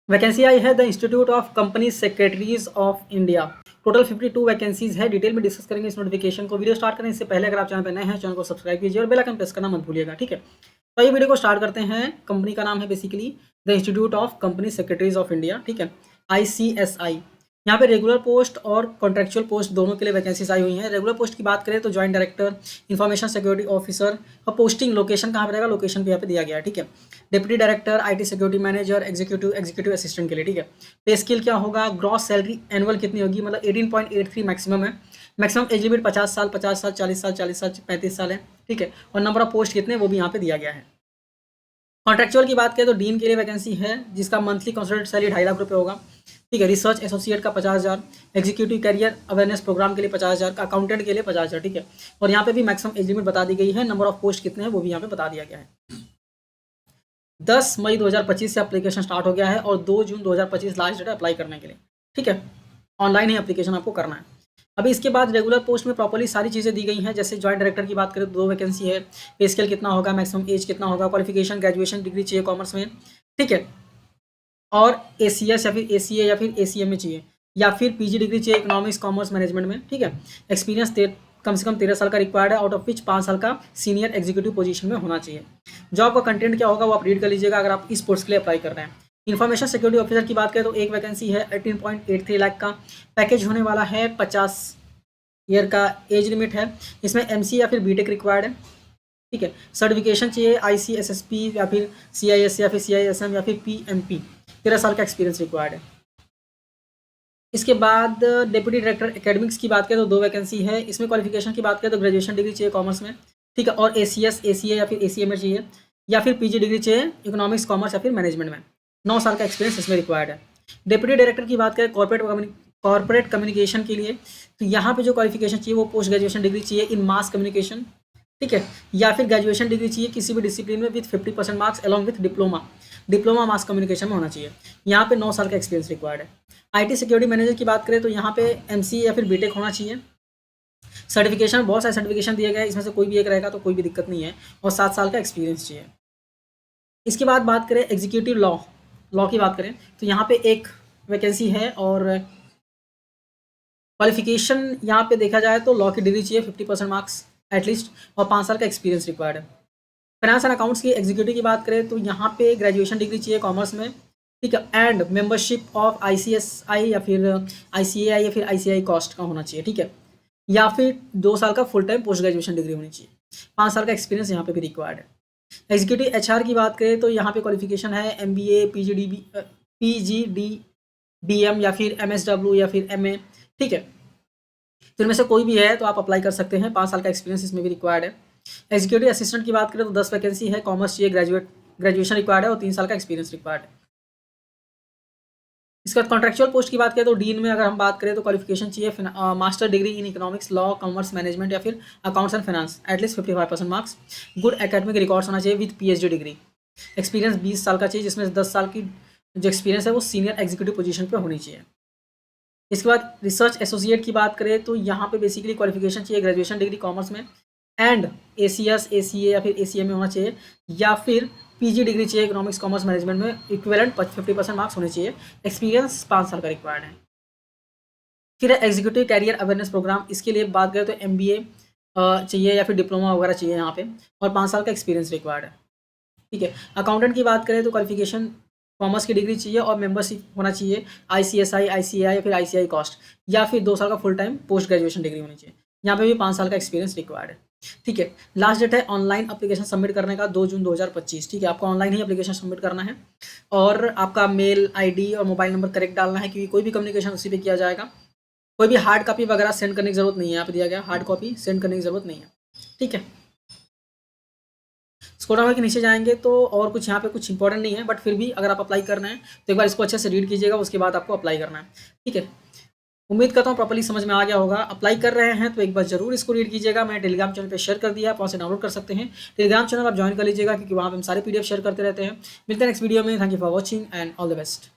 Vacancy आई है the institute of company secretaries of India. Total 52 vacancies है। Detail में discuss करेंगे इस नोटिफिकेशन को। वीडियो स्टार्ट करें इससे पहले अगर आप चैनल पर नए हैं चैनल को सब्सक्राइब कीजिए और बेल आइकन प्रेस करना मत भूलिएगा, ठीक है। तो ये वीडियो को स्टार्ट करते हैं। कंपनी का नाम है basically the institute of company secretaries of India, ठीक है, ICSI। यहाँ पे रेगुलर पोस्ट और कॉन्ट्रेक्चुअल पोस्ट दोनों के लिए वैकेंसीज आई हुई हैं। रेगुलर पोस्ट की बात करें तो joint director, information security officer, और पोस्टिंग लोकेशन कहाँ पर रहेगा, लोकेशन पे यहाँ पे दिया गया है, ठीक है। Deputy director, IT security manager, executive assistant के लिए, ठीक है। पे स्केल क्या होगा, ग्रॉस सैलरी एनुअल कितनी होगी, मतलब 18.83 मैक्सिमम है। मैक्सिमम एज लिमिट 50 साल, 50 साल, 40 साल, 40 साल, 35 साल है, ठीक है। और नंबर ऑफ पोस्ट कितने वो भी यहाँ पे दिया गया है। कॉन्ट्रेक्चुअल की बात करें तो डीन के लिए वैकेंसी है जिसका मंथली कंसल्टेंट सैलरी 2.5 लाख रुपये होगा, ठीक है। रिसर्च एसोसिएट का 50,000, एग्जीक्यूटिव कैरियर अवेयरनेस प्रोग्राम के लिए 50,000, अकाउंटेंट के लिए 50,000, ठीक है। और यहाँ पे भी मैक्सिमम एज लिमिट बता दी गई है। नंबर ऑफ पोस्ट कितने हैं वो भी यहाँ पे बता दिया गया है। 10 मई 2025 से एप्लीकेशन स्टार्ट हो गया है और 2 जून 2025 लास्ट डेट है अप्लाई करने के लिए, ठीक है। ऑनलाइन ही एप्लीकेशन आपको करना है। अभी इसके बाद रेगुलर पोस्ट में प्रॉपर्ली सारी चीज़ें दी गई हैं। जैसे जॉइंट डायरेक्टर की बात करें तो 2 वैकेंसी है। पे स्केल कितना होगा, मैक्सिमम एज कितना होगा, क्वालिफिकेशन ग्रेजुएशन डिग्री चाहिए कॉमर्स में, ठीक है। और ACS या फिर ACA या फिर ACMA चाहिए, या फिर PG डिग्री चाहिए इकोनॉमिक्स कॉमर्स मैनेजमेंट में, ठीक है। एक्सपीरियंस कम से कम 13 साल का रिक्वायर्ड है, आउट ऑफ विच 5 साल का सीनियर एग्जीक्यूटिव पोजीशन में होना चाहिए। जॉब का कंटेंट क्या होगा वो आप रीड कर लीजिएगा अगर आप इस पोस्ट के लिए अप्लाई कर रहे हैं। इन्फॉर्मेशन सिक्योरिटी ऑफिसर की बात करें तो एक वैकेंसी है 18.83 लाख का। पैकेज होने वाला है 50 ईयर का एज लिमिट है। इसमें MC या फिर BTech रिक्वायर्ड है, ठीक है। सर्टिफिकेशन चाहिए ICSSP या फिर CIS या फिर CISM या फिर PMP। 13 साल का एक्सपीरियंस रिक्वायर्ड है। इसके बाद डिप्टी डायरेक्टर एकेडमिक्स की बात करें तो 2 वैकेंसी है। इसमें क्वालिफिकेशन की बात करें तो ग्रेजुएशन डिग्री चाहिए कॉमर्स में, ठीक है। और ACS ACA या फिर ACMA चाहिए, या फिर PG डिग्री चाहिए इकोनॉमिक्स कॉमर्स या फिर मैनेजमेंट में। 9 साल का एक्सपीरियंस इसमें रिक्वायर्ड है। डिप्टी डायरेक्टर की बात करें कॉर्पोरेट कम्युनिकेशन के लिए तो यहाँ पे जो क्वालिफिकेशन चाहिए वो पोस्ट ग्रेजुएशन डिग्री चाहिए इन मास कम्युनिकेशन, ठीक है। या फिर ग्रेजुएशन डिग्री चाहिए किसी भी डिसिप्लिन में with 50% marks along with diploma mass communication में होना चाहिए। यहाँ पे 9 साल का एक्सपीरियंस रिक्वायर्ड है। IT सिक्योरिटी मैनेजर की बात करें तो यहाँ पे MCA या फिर BTech होना चाहिए। सर्टिफिकेशन बहुत सारे सर्टिफिकेशन दिए गए, इसमें से कोई भी एक रहेगा तो कोई भी दिक्कत नहीं है। और 7 साल का एक्सपीरियंस चाहिए। इसके बाद बात करें एग्जीक्यूटिव लॉ की बात करें तो यहाँ पे एक वैकेंसी है और क्वालिफिकेशन यहाँ पे देखा जाए तो लॉ की डिग्री चाहिए 50% मार्क्स एटलीस्ट और 5 साल का एक्सपीरियंस रिक्वायर्ड है। फाइनेंस एंड अकाउंट्स की एग्जीक्यूटिव की बात करें तो यहाँ पे ग्रेजुएशन डिग्री चाहिए कॉमर्स में, ठीक है। एंड मेंबरशिप ऑफ ICSI या फिर ICAI या फिर ICI कॉस्ट का होना चाहिए, ठीक है। या फिर 2 साल का full time post graduation degree होनी चाहिए। 5 साल का एक्सपीरियंस यहाँ पे भी रिक्वायर्ड है। एग्जीक्यूटिव HR की बात करें तो यहाँ पे क्वालिफिकेशन है MBA PGDBM या फिर MSW या फिर MA, ठीक है। तो इनमें से कोई भी है तो आप अप्लाई कर सकते हैं। 5 साल का एक्सपीरियंस इसमें भी रिक्वायर्ड है। एग्जीक्यूटिव असिस्टेंट की बात करें तो 10 वैकेंसी है। कॉमर्स चाहिए, ग्रेजुएशन रिक्वायर्ड है और 3 साल का एक्सपीरियंस रिक्वायर्ड है। इसके बाद कॉन्ट्रेक्चुअल पोस्ट की बात करें तो डीन में अगर हम बात करें तो क्वालिफिकेशन चाहिए master degree in economics, law, commerce management या फिर accounts and finance, at least 55% marks. Good academic records होना चाहिए विद PhD डिग्री। एक्सपीरियंस 20 साल का चाहिए जिसमें 10 साल की जो एक्सपीरियंस है वो सीनियर एग्जीक्यूटिव पोजीशन पे होनी चाहिए। इसके बाद रिसर्च एसोसिएट की बात करें तो यहाँ पे बेसिकली क्वालिफिकेशन चाहिए ग्रेजुएशन डिग्री कॉमर्स में एंड ACS ACA या फिर ACMA होना चाहिए, या फिर PG डिग्री चाहिए इकोनॉमिक्स कॉमर्स मैनेजमेंट में इक्विवेलेंट 50% मार्क्स होने चाहिए। एक्सपीरियंस 5 साल का रिक्वायर्ड है। फिर एग्जीक्यूटिव कैरियर अवेयरनेस प्रोग्राम, इसके लिए बात करें तो MBA चाहिए या फिर डिप्लोमा वगैरह चाहिए यहाँ पे और 5 साल का एक्सपीरियंस रिक्वायर्ड है, ठीक है। अकाउंटेंट की बात करें तो क्वालिफिकेशन कॉमर्स की डिग्री चाहिए और मेंबरशिप होना चाहिए ICSI ICAI या फिर ICI कॉस्ट, या फिर 2 साल का full time post graduation degree होनी चाहिए। यहाँ पे भी 5 साल का एक्सपीरियंस रिक्वायर्ड है, ठीक है। लास्ट डेट है ऑनलाइन एप्लीकेशन सबमिट करने का 2 जून 2025, ठीक है। आपको ऑनलाइन ही एप्लीकेशन सबमिट करना है और आपका मेल ID और मोबाइल नंबर करेक्ट डालना है क्योंकि कोई भी कम्युनिकेशन उसी पे किया जाएगा। कोई भी हार्ड कॉपी वगैरह सेंड करने की जरूरत नहीं है। यहाँ पे दिया गया हार्ड कॉपी सेंड करने की जरूरत नहीं है, ठीक है। स्कोर के नीचे जाएंगे तो और कुछ यहाँ पे कुछ इंपॉर्टेंट नहीं है, बट फिर भी अगर आप अप्लाई करना है तो एक बार इसको अच्छे से रीड कीजिएगा, उसके बाद आपको अप्लाई करना है, ठीक है। उम्मीद करता हूँ प्रॉपर्ली समझ में आ गया होगा। अप्लाई कर रहे हैं तो एक बार जरूर इसको रीड कीजिएगा। मैंने टेलीग्राम चैनल पे शेयर कर दिया, आप वहाँ से डाउनलोड कर सकते हैं। टेलीग्राम चैनल आप ज्वाइन कर लीजिएगा क्योंकि वहाँ पे हम सारे PDF शेयर करते रहते हैं। मिलते हैं नेक्स्ट वीडियो में। Thank you for watching and all the best.